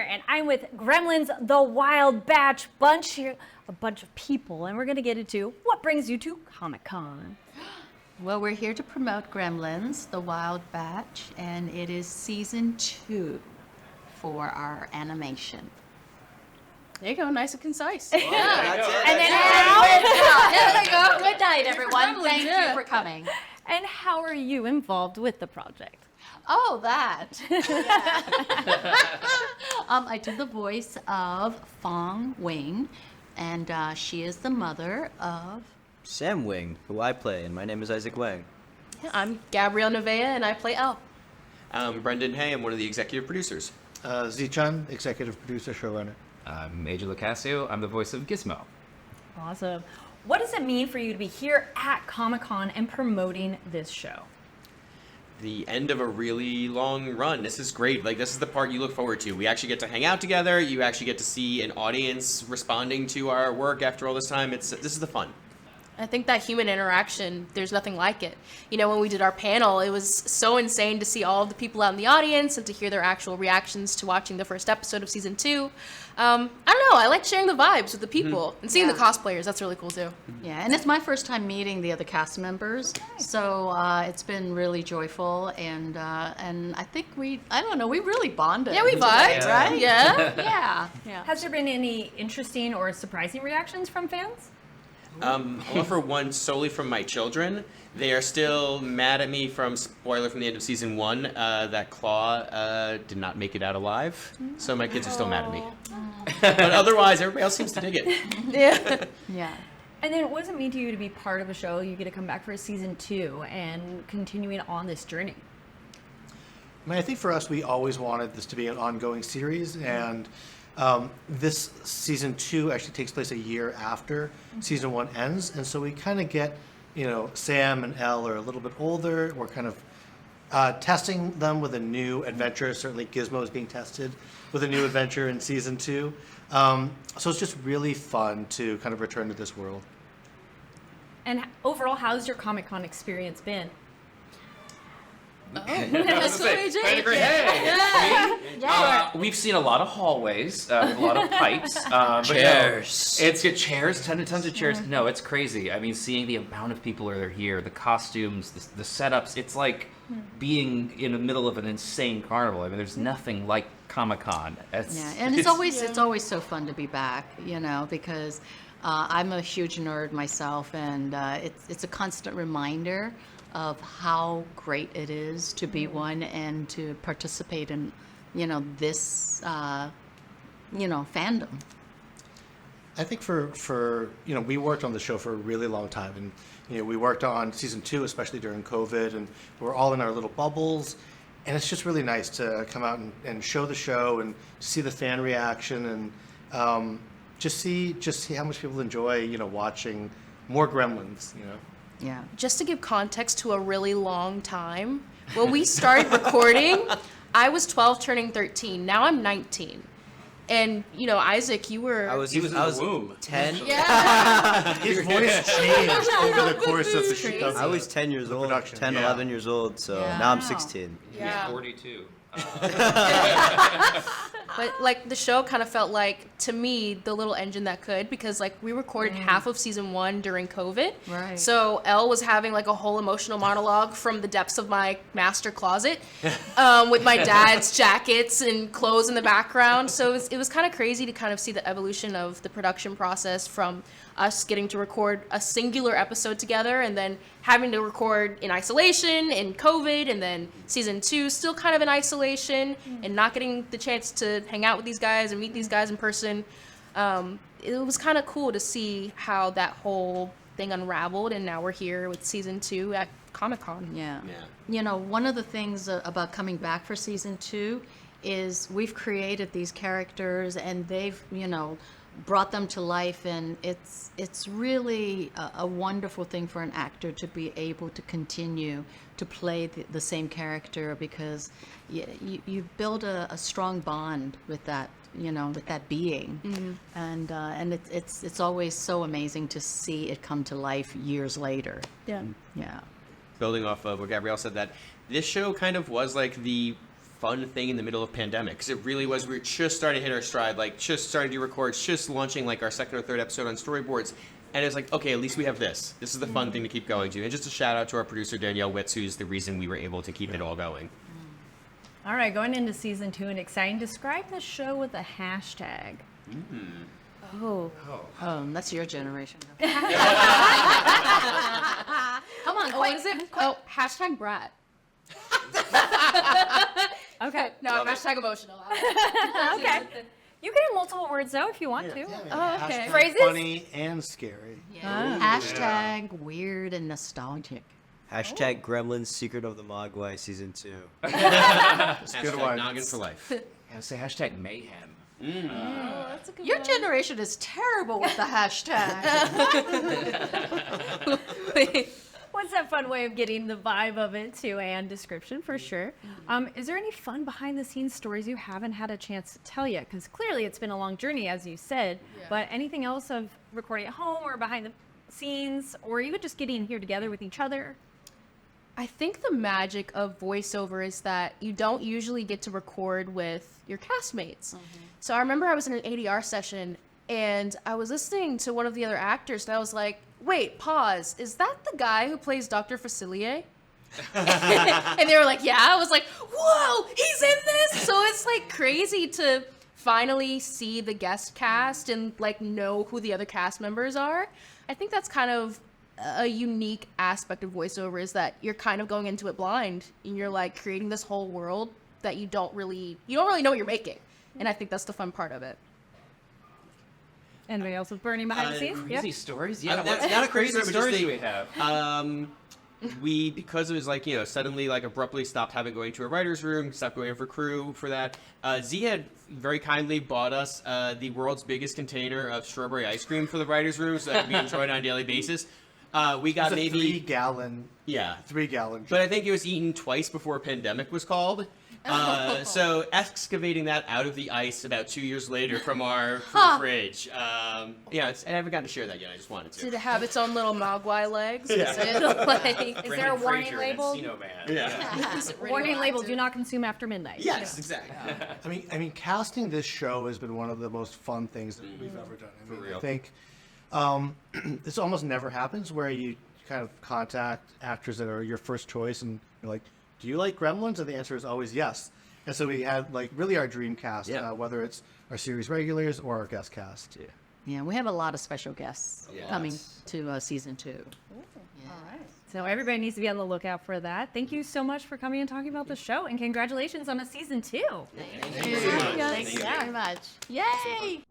here, and I'm with Gremlins, the Wild Batch bunch here, a bunch of people, and we're going to get into what brings you to Comic-Con. Well, we're here to promote Gremlins, the Wild Batch, and it is season 2 for our animation. There you go, nice and concise. And then There you go. Good night, everyone. Thank you for coming. And how are you involved with the project? Oh, that. I do the voice of Fong Wing, and she is the mother of Sam Wing, who I play, and my name is Isaac Wang. Yeah, I'm Gabrielle Nevea, and I play Elle. I'm Brendan Hay. I'm one of the executive producers. Z-Chun, executive producer, showrunner. I'm Major Lacasio. I'm the voice of Gizmo. Awesome. What does it mean for you to be here at Comic-Con and promoting this show? The end of a really long run. This is great. Like, this is the part you look forward to. We actually get to hang out together. You actually get to see an audience responding to our work after all this time. This is the fun. I think that human interaction, there's nothing like it. You know, when we did our panel, it was so insane to see all of the people out in the audience and to hear their actual reactions to watching the first episode of season 2. I don't know, I like sharing the vibes with the people and seeing the cosplayers. That's really cool too. Yeah, and it's my first time meeting the other cast members, so it's been really joyful, and I think we really bonded. Yeah, we vibed, right? Yeah. Yeah. Has there been any interesting or surprising reactions from fans? I'll offer one solely from my children. They are still mad at me from, spoiler from the end of season 1, that Claw did not make it out alive. So my kids are still mad at me. But otherwise, everybody else seems to dig it. Yeah. And then what does it mean to you to be part of a show? You get to come back for season 2 and continuing on this journey. I mean, I think for us, we always wanted this to be an ongoing series, and this season 2 actually takes place a year after season 1 ends, and so we kind of get, Sam and Elle are a little bit older. We're kind of testing them with a new adventure. Certainly Gizmo is being tested with a new adventure in season 2. So it's just really fun to kind of return to this world. And overall, how's your Comic-Con experience been? We've seen a lot of hallways with a lot of pipes. Chairs. But no, it's chairs, tons of chairs. No, it's crazy. I mean, seeing the amount of people that are here, the costumes, the setups, it's like being in the middle of an insane carnival. I mean, there's nothing like Comic-Con. And it's always so fun to be back, because I'm a huge nerd myself, and it's a constant reminder of how great it is to be one and to participate in, this, fandom. I think for we worked on the show for a really long time, and we worked on season 2, especially during COVID, and we're all in our little bubbles, and it's just really nice to come out and show the show and see the fan reaction, and just see how much people enjoy watching more Gremlins. Yeah. Just to give context to a really long time, when we started recording, I was 12 turning 13. Now I'm 19. And, Isaac, you were... I was 10. Yeah. His voice changed over the course of the show. I was 10 years old, production, 10, yeah. 11 years old, so Yeah. now I'm 16. Yeah. 42. But the show kind of felt like, to me, the little engine that could, because we recorded half of season 1 during COVID. Right. So Elle was having a whole emotional monologue from the depths of my master closet, with my dad's jackets and clothes in the background. So it was kind of crazy to kind of see the evolution of the production process from us getting to record a singular episode together and then having to record in isolation in COVID, and then season 2 still kind of in isolation and not getting the chance to hang out with these guys and meet these guys in person. It was kind of cool to see how that whole thing unraveled, and now we're here with season 2 at Comic-Con. Yeah. One of the things about coming back for season 2 is we've created these characters, and they've, brought them to life, and it's really a wonderful thing for an actor to be able to continue to play the same character, because you build a strong bond with that, with that being. And it's always so amazing to see it come to life years later. Yeah. Yeah. Building off of what Gabrielle said, that this show kind of was like the fun thing in the middle of pandemic, because it really was. We were just starting to hit our stride, like just starting to record, just launching like our second or third episode on storyboards. And it's like, okay, at least we have this. This is the fun thing to keep going to. And just a shout out to our producer, Danielle Witz, who's the reason we were able to keep it all going. All right, going into season 2 and exciting. Describe the show with a hashtag. Oh. That's your generation. Come on, what is it? Oh, hashtag brat. Okay. No, hashtag emotional. Okay. You can have multiple words though if you want to. Oh, okay. Hashtag Phrases? funny and scary. Hashtag weird and nostalgic. Hashtag Gremlins Secret of the Mogwai Season 2. Hashtag one. Noggin for life. And say hashtag mayhem. Your generation is terrible with the hashtag. What's that fun way of getting the vibe of it too, and description for sure. Is there any fun behind the scenes stories you haven't had a chance to tell yet? Because clearly it's been a long journey, as you said, but anything else of recording at home or behind the scenes, or even just getting here together with each other? I think the magic of voiceover is that you don't usually get to record with your castmates. So I remember I was in an ADR session and I was listening to one of the other actors and I was like, wait, pause. Is that the guy who plays Dr. Facilier? And they were like, yeah. I was like, whoa, he's in this. So it's like crazy to finally see the guest cast and like know who the other cast members are. I think that's kind of a unique aspect of voiceover, is that you're kind of going into it blind and you're like creating this whole world that you don't really know what you're making. And I think that's the fun part of it. Anybody else with burning behind the scenes? Crazy stories? Yeah. That's what not a crazy stories story, but do just we have? We, because it was like, suddenly like abruptly stopped having going to a writer's room, stopped going for crew for that. Z had very kindly bought us the world's biggest container of strawberry ice cream for the writer's room so that we enjoyed on a daily basis. We got It's a maybe 3-gallon. yeah, 3-gallon. but I think it was eaten twice before a pandemic was called. So excavating that out of the ice about 2 years later from our fridge. I haven't gotten to share that yet. I just wanted to. Did it have its own little Mogwai legs? Yeah. Was it like... Is there a warning Fraser and label? Encino Man. Yeah. is it Warning label: radioactive? do not consume after midnight. Yes, exactly. I mean, casting this show has been one of the most fun things that we've ever done. I mean, real. I think this almost never happens where you kind of contact actors that are your first choice and you're like, do you like Gremlins? And the answer is always yes. And so we had like really our dream cast, Yeah. whether it's our series regulars or our guest cast. Yeah. Yeah, we have a lot of special guests Yes. coming to season 2. So everybody needs to be on the lookout for that. Thank you so much for coming and talking about the show, and congratulations on a season 2. Thank you. Thank you very much. Yay!